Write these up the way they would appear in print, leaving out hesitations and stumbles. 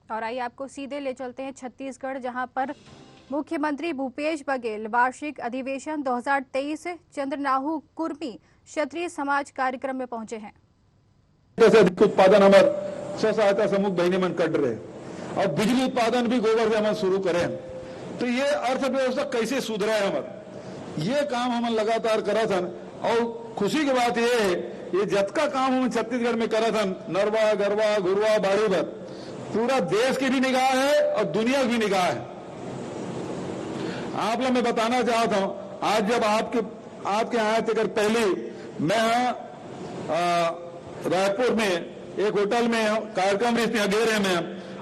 और आइए आपको सीधे ले चलते हैं छत्तीसगढ़, जहां पर मुख्यमंत्री भूपेश बघेल वार्षिक अधिवेशन 2023 चंद्रनाहु कुर्मी क्षत्रिय समाज कार्यक्रम में पहुंचे हैं। अधिक उत्पादन हमारे स्व सहायता समूह बहनी मन कर रहे और बिजली उत्पादन भी गोबर से हम शुरू करें, तो ये अर्थव्यवस्था कैसे सुधरा है हमारे, ये काम हम लगातार करा था। और खुशी की बात ये है, ये जतका काम हम छत्तीसगढ़ में करा था, नरवा गरवा घुरवा बाड़ी भर, पूरा देश की भी निगाह है और दुनिया की भी निगाह है। आप लोग मैं बताना चाहता हूं, आज जब आपके आए थे, अगर पहले मैं रायपुर में एक होटल में कार्यक्रम घेरे में,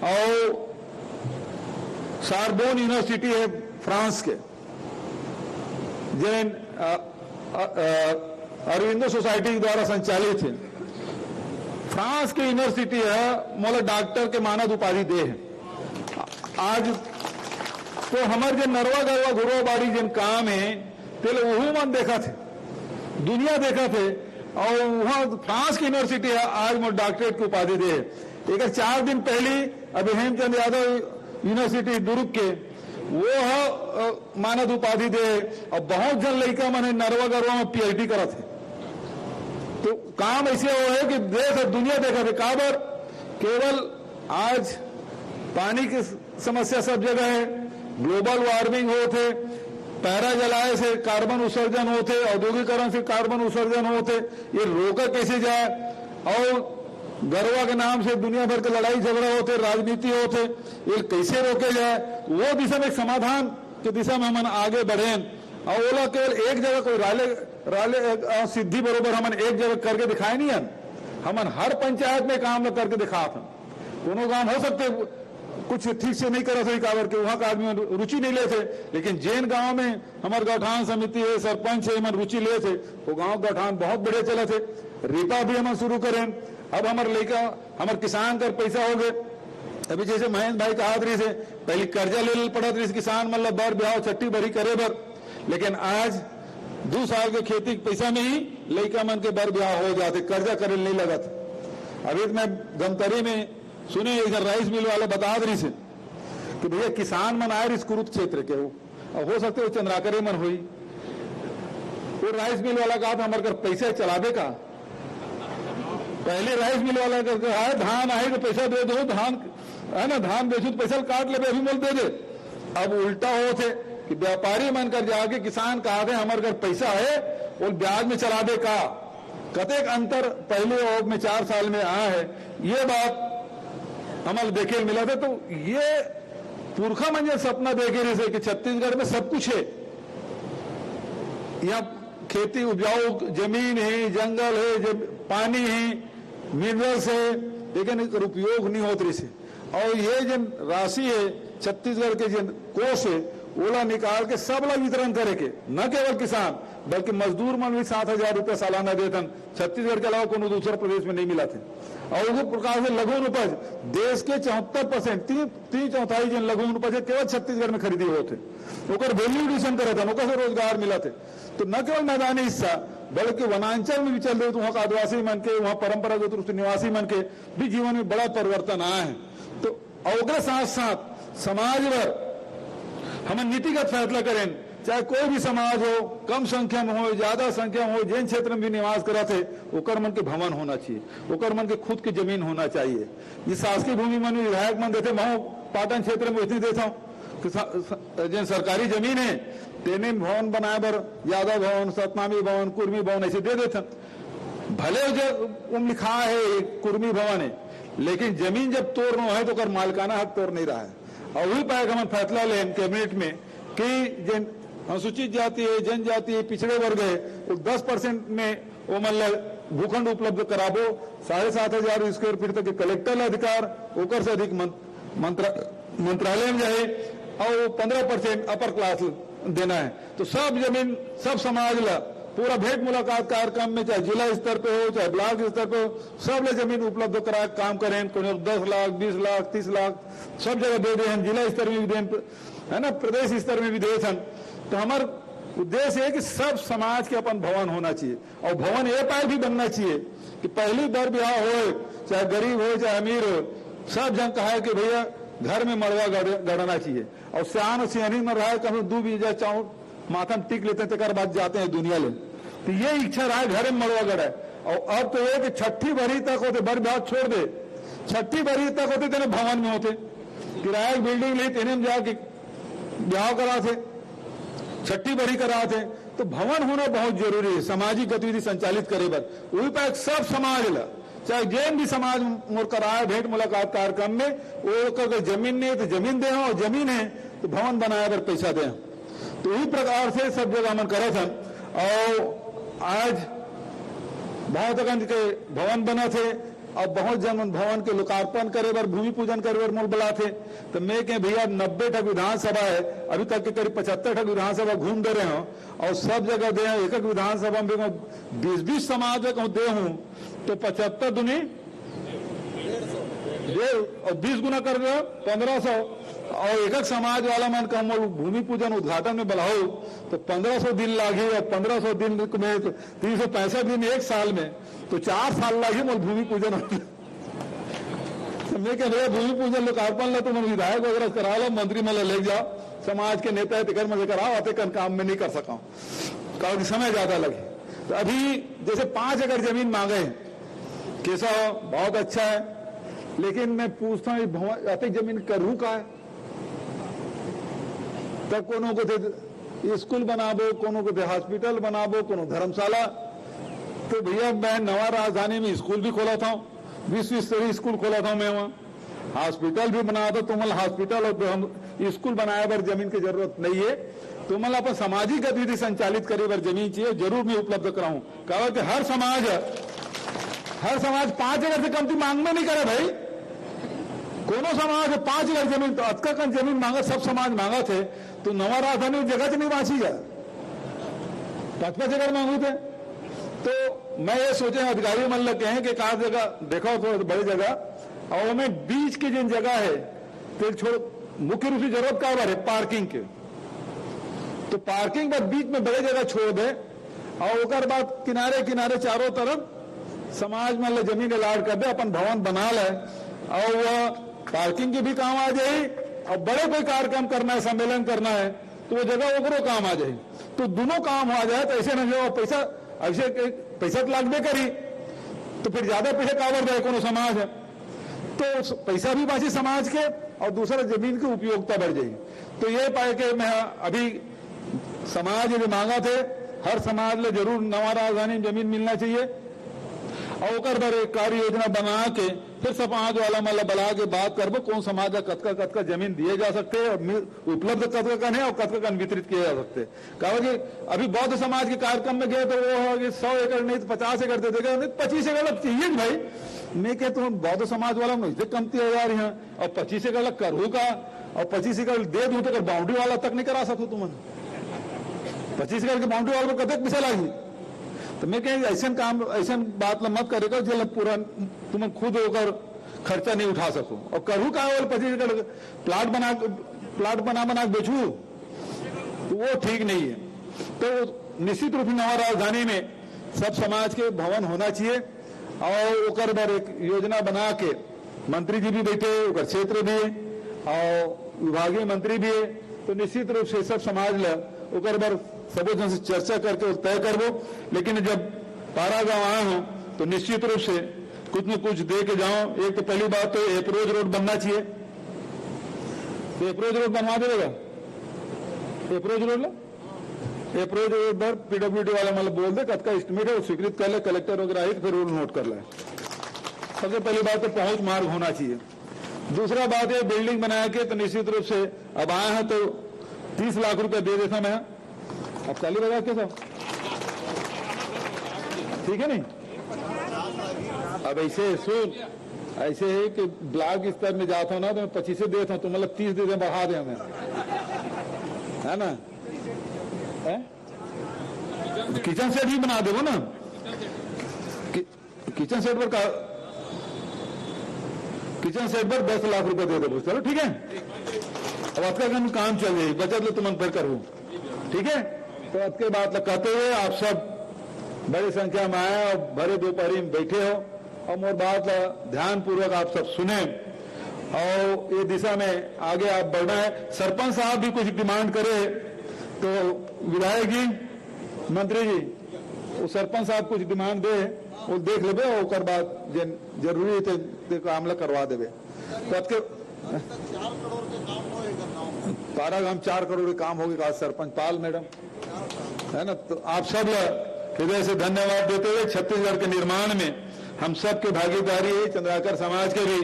और सार्बोन यूनिवर्सिटी है फ्रांस के, जैन अरविंदो सोसाइटी द्वारा संचालित है, फ्रांस की यूनिवर्सिटी है, मोला डॉक्टर के मानद उपाधि दे है। आज तो हमारे जो नरवा गरवा घुरवा बाड़ी जिन काम है, तेल वह मन देखा थे, दुनिया देखा थे, और वहां फ्रांस की यूनिवर्सिटी है, आज मोला डॉक्टरेट की उपाधि दे है। एक 4 दिन पहले अभी हेमचंद यादव यूनिवर्सिटी दुर्ग के वो मानद उपाधि दे, और बहुत जन लड़का मैंने नरवा गरवा में PhD करा थे। तो काम ऐसे हो है कि देश और दुनिया देखा थे, काबर केवल आज पानी की समस्या सब जगह है, ग्लोबल वार्मिंग होते, पैरा जलाए से कार्बन उत्सर्जन होते, औद्योगिकरण से कार्बन उत्सर्जन होते, ये रोका कैसे जाए, और गरवा के नाम से दुनिया भर के लड़ाई झगड़ा होते, राजनीति होते, ये कैसे रोके जाए, वो दिशा में एक समाधान की दिशा में हम आगे बढ़े। और ओला केवल एक जगह कोई राले सिद्धि बरोबर हमन एक जगह करके दिखाए नहीं है, हमन हर पंचायत में काम करके दिखा था। दोनों काम हो सकते कुछ ठीक से नहीं करा सही काबर के वहां का आदमी रुचि नहीं लेते, लेकिन जैन गांव में हमारे गौठान समिति है, सरपंच है, हम रुचि ले थे, वो गांव गौठान बहुत बड़े चले थे। रीपा भी हम शुरू करें, अब हमारे लड़का हमारे किसान कर पैसा हो गए। अभी जैसे महेंद्र भाई कहा रही से पहले कर्जा ले पड़ा रही किसान मतलब बर ब्याह छट्टी भरी करे बर, लेकिन आज 2 साल के खेती के पैसा में ही लड़का मन के बर ब्याह हो जाते, कर्जा करे नहीं लगा था। अभी मैं धमतरी में सुने इधर राइस मिल वाले बता रही से कि भैया किसान मन आए इस कुरुत क्षेत्र के, हो सकते वो चंद्राकरे मन हुई, वो राइस मिल वाला कहा था हमारे घर पैसे चलावे का, पहले राइस मिल वाला है धान आए तो पैसा दे दो, धान है ना, धान बेचू तो पैसा काट ले, अभी मोल दे दे। अब उल्टा हो थे कि व्यापारी मन कर जाके किसान कहा थे हमारे घर पैसा है और ब्याज में चला दे का, कतेक अंतर पहले और में 4 साल में आया है, ये बात हमारे देखे मिला था। तो ये पुरखा मंजिल सपना देखे रहे कि छत्तीसगढ़ में सब कुछ है, यहाँ खेती उपजाऊ जमीन है, जंगल है, पानी है, मिनरल्स है, लेकिन उपयोग नहीं होते रही से। और ये जिन राशि है छत्तीसगढ़ के जिन कोष है ओला निकाल के सब ला वितरण करे के, न केवल किसान बल्कि मजदूर मन भी 7,000 रुपया सालाना देतन, छत्तीसगढ़ के अलावा कोनो दूसरा प्रदेश में नहीं मिला थे। और उसी प्रकार से लघु उपज देश के 74%, 3/4 जिन लघु उपज केवल छत्तीसगढ़ में खरीदी होते, ओकर वैल्यू एडिशन करे थे, ओकर से रोजगार मिला थे। तो न केवल मैदानी हिस्सा बल्कि वनांचल में भी चल रहे, तो वहां का आदिवासी मन के, वहां परंपरागत रूप से निवासी मन के भी जीवन में बड़ा परिवर्तन आया है। तो और साथ साथ समाज भर हम नीतिगत फैसला करें, चाहे कोई भी समाज हो, कम संख्या में हो ज्यादा संख्या में हो, जिन क्षेत्र में भी निवास करा थे ओकर मन के भवन होना चाहिए, ओकर मन के खुद की जमीन होना चाहिए। ये शासकीय भूमि मन में विधायक मन देते, मैं पाटन क्षेत्र में इतनी देता हूँ जिन सरकारी जमीन है तेने भवन बनाए बर यादव भवन, सतनामी भवन, कुर्मी भवन ऐसे दे देते, भले जो लिखा है कुर्मी भवन है, लेकिन जमीन जब तोड़ना है तो कर मालिकाना हक तोड़ नहीं रहा है। और वही पाएगा हम फैसला लें कैबिनेट में कि जिन अनुसूचित जाति है, जनजाति है, पिछड़े वर्ग है, तो 10% में वो मतलब भूखंड उपलब्ध कराबो, 7,500 स्क्वायर फीट तक कलेक्टर अधिकार, ओकर से अधिक मंत्रालय में जाए, और 15% अपर क्लास देना है। तो सब जमीन सब समाज ला पूरा भेंट मुलाकात कार्यक्रम में, चाहे जिला स्तर पे हो चाहे ब्लॉक स्तर पे हो, सब ले जमीन उपलब्ध करा काम करें, 10 लाख 20 लाख 30 लाख सब जगह दे दें, जिला स्तर में भी दें, है ना, प्रदेश स्तर में भी दे सन। तो हमारा उद्देश्य है कि सब समाज के अपन भवन होना चाहिए, और भवन ये पाए भी बनना चाहिए कि पहली बार ब्याह हो, चाहे गरीब हो चाहे अमीर हो, सब जन कहा है कि भैया घर में मड़वा गड़ना चाहिए, और सियान और सियानी में रहा है कभी दू बीजा चाउ माथा में टिक लेते हैं, बाद जाते हैं दुनिया ले। तो ये इच्छा रहा है घर में मड़वा गड़ा है। और अब तो ये कि छठी भरी तक होते, बर बात छोड़ दे, छठी भरी तक होते तेने भवन में होते, किराया की बिल्डिंग ली तेने में जाके ब्याह करा थे, छठी भरी करा थे। तो भवन होना बहुत जरूरी है सामाजिक गतिविधि संचालित करे बर। वही पर सब समाज ला, चाहे जैन भी समाज मोर कराया भेंट मुलाकात कार्यक्रम में, वो अगर जमीन नहीं तो जमीन दे, और जमीन है तो भवन बनाया पर पैसा दे। तो इसी प्रकार से सब जगह मन करे थे। और आज बहुत अगंज के भवन बना थे, और बहुत जन भवन के लोकार्पण करे बर, भूमि पूजन करे बर मोल बुला थे। तो मैं कह भैया 90 ठक विधानसभा है, अभी तक के करीब 75 ठक विधानसभा घूम दे रहे हो, और सब जगह दे, एक एक विधानसभा में 20-20 समाज में कहूँ दे हूं, तो 75 दुनी 150 और 20 गुना कर दो 1500, और एक एक समाज वाला मन कहूँ भूमि पूजन उद्घाटन में बढ़ाओ तो 1500 दिन लागे, और 1500 दिन में 365 दिन एक साल में, तो 4 साल लागे मोल भूमि पूजन। मैं कह रहे भूमि पूजन लोकार्पण ला तो मैं विधायक वगैरह करा लो, मंत्री में ले जाओ, समाज के नेता तिकर में कराओ, आते कर काम में नहीं कर सका कारण समय ज्यादा लगे। तो अभी जैसे 5 एकड़ जमीन मांगे हैं, कैसा बहुत अच्छा है, लेकिन मैं पूछता हूँ अति जमीन करूँ का है, तब कोनो को स्कूल बनाबो, कोनो को हॉस्पिटल बनाबो, कोनो धर्मशाला। तो भैया मैं नवा राजधानी में स्कूल भी खोला था, विश्व स्तरीय स्कूल खोला था मैं, वहाँ हॉस्पिटल भी बनाया था। तुम्हारा हॉस्पिटल और हम स्कूल बनाया पर जमीन की जरूरत नहीं है, तुम्हारा अपन सामाजिक गतिविधि संचालित करे पर जमीन चाहिए, जरूर मैं उपलब्ध कराऊं। कहा कि हर समाज 5 एकड़ से कमती मांग में नहीं करे भाई, कोनो समाज 5 एकड़ जमीन, तो अतका कन जमीन मांगा, सब समाज मांगा थे, तो नवा राजधानी जगह नहीं बांची जा, 5-5 एकड़ मांगू थे। तो मैं ये सोचे अधिकारी मन लग कहें कि कहा जगह देखो तो बड़ी जगह, और में बीच की जिन जगह है तो छोड़, मुख्य रूप से जरूरत का है पार्किंग के, तो पार्किंग पर बीच में बड़ी जगह छोड़ दे, और उसके बाद किनारे किनारे चारों तरफ समाज में जमीन अलाट कर दे, अपन भवन बना ले, और वह पार्किंग के भी काम आ जाए, और बड़े कोई कार्यक्रम करना है, सम्मेलन करना है, तो वो जगह ओकरो काम आ जाए। तो दोनों काम आ जाए, तो ऐसे न जो पैसा तो लागबे करी, तो फिर ज्यादा पैसा कावर जाए कोनो समाज है, तो पैसा भी बाची समाज के, और दूसरा जमीन की उपयोगिता बढ़ जाएगी। तो ये पाए कि मैं अभी समाज जो मांगा थे, हर समाज ले जरूर नवा राजधानी में जमीन मिलना चाहिए, और ओकर पर एक कार्य योजना बना के फिर समाज वाला मतलब बुला के बात करबो कौन समाज का कतका जमीन दिए जा सकते हैं, और उपलब्ध कतका कन है और कतका कन वितरित किए जा सकते हैं। कहा कि अभी बौद्ध समाज के कार्यक्रम में गए तो वो 100 एकड़ नहीं तो 50 एकड़ दे देगा, 25 एकड़ चाहिए भाई। मैं कह तुम बौद्ध समाज वाला मुझे कमती हो जा रही है, और 25 एकड़ करूँ का, और 25 एकड़ दे दूं तो बाउंड्री वाला तक नहीं करा सकूं तुम, 25 एकड़ के बाउंड्री वाला पर कतक पैसा लागी। तो मैं कह ऐसा काम, ऐसा बात मत करेगा जो पूरा तुम खुद होकर खर्चा नहीं उठा सको, और करूँ का 25 एकड़ प्लाट बना बेचू, तो वो ठीक नहीं है। तो निश्चित रूप से नवा राजधानी में सब समाज के भवन होना चाहिए, और ओकर बार एक योजना बना के मंत्री जी भी बैठे, ओकर क्षेत्र भी है और विभागीय मंत्री भी है, तो निश्चित रूप से सब समाज ला ओकर बार सबो जन से चर्चा करके तय करबो। लेकिन जब पारा गांव आया हूं तो निश्चित रूप से कुछ न कुछ दे के जाऊं। एक तो पहली बात तो एप्रोच रोड बनना चाहिए, तो एप्रोच रोड बनवा देगा, एप्रोच रोड पर पीडब्ल्यूडी वाला मतलब बोल दे कद का एस्टिमेट है, स्वीकृत कर ले, कलेक्टर वगैरह आई तो फिर रोड नोट कर ले। सबसे पहली बात तो पहुंच मार्ग होना चाहिए। दूसरा बात है बिल्डिंग बना के तो निश्चित रूप से अब आया है तो 30 लाख रुपए दे देता मैं, अब 40 बजा के सब ठीक है नहीं। अब ऐसे सुन, ऐसे है कि ब्लॉक स्तर में जाता हूँ ना तो मैं 25 देता हूँ, तो मतलब 30 दे बढ़ा दे हमें, है ना। किचन सेट ही बना देवो ना, किचन सेट पर किचन सेट पर 10 लाख रुपए दे दो, चलो ठीक है। अब आपका काम चल जाए, बचत लो तुम फिर करूँ, ठीक है। तो आपके बात कहते हुए आप सब बड़ी संख्या में आए और भरे दोपहरी में बैठे हो, और मोर बात ध्यान पूर्वक आप सब सुने। और ये दिशा में आगे आप बढ़ना है। सरपंच साहब भी कुछ डिमांड करे तो विधायक जी, मंत्री जी, वो सरपंच साहब कुछ डिमांड दे वो देख लेबे, ओकर बाद जरूरी है तो काम करवा देवे। तो आपके 4 करोड़ के काम होएगा गाँव में। तारा गांव 4 करोड़ के काम होगी कहा सरपंच पाल मैडम, है ना। तो आप सब हृदय से धन्यवाद देते हुए छत्तीसगढ़ के निर्माण में हम सब की भागीदारी है। चंद्राकर समाज के भी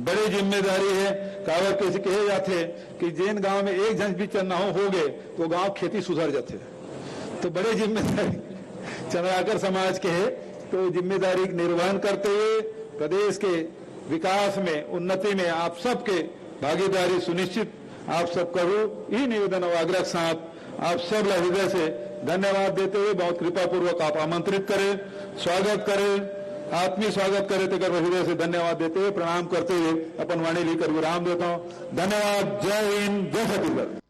बड़ी जिम्मेदारी है। कहावत कैसे कहे जाते कि जिन गांव में एक जन भी चन्नाहो हो गए तो गांव खेती सुधर जाते। तो बड़ी जिम्मेदारी चंद्राकर समाज के है। तो जिम्मेदारी निर्वहन करते हुए प्रदेश के विकास में, उन्नति में आप सबके भागीदारी सुनिश्चित आप सब करो, यही निवेदन और आग्रह साथ आप सब हृदय से धन्यवाद देते हुए बहुत कृपा पूर्वक आप आमंत्रित करें, स्वागत करें, आत्मीय स्वागत करें। तो हृदय से धन्यवाद देते हुए प्रणाम करते हुए अपन वाणी लेकर विराम देता हूं। धन्यवाद। जय हिंद, जय छत्तीसगढ़।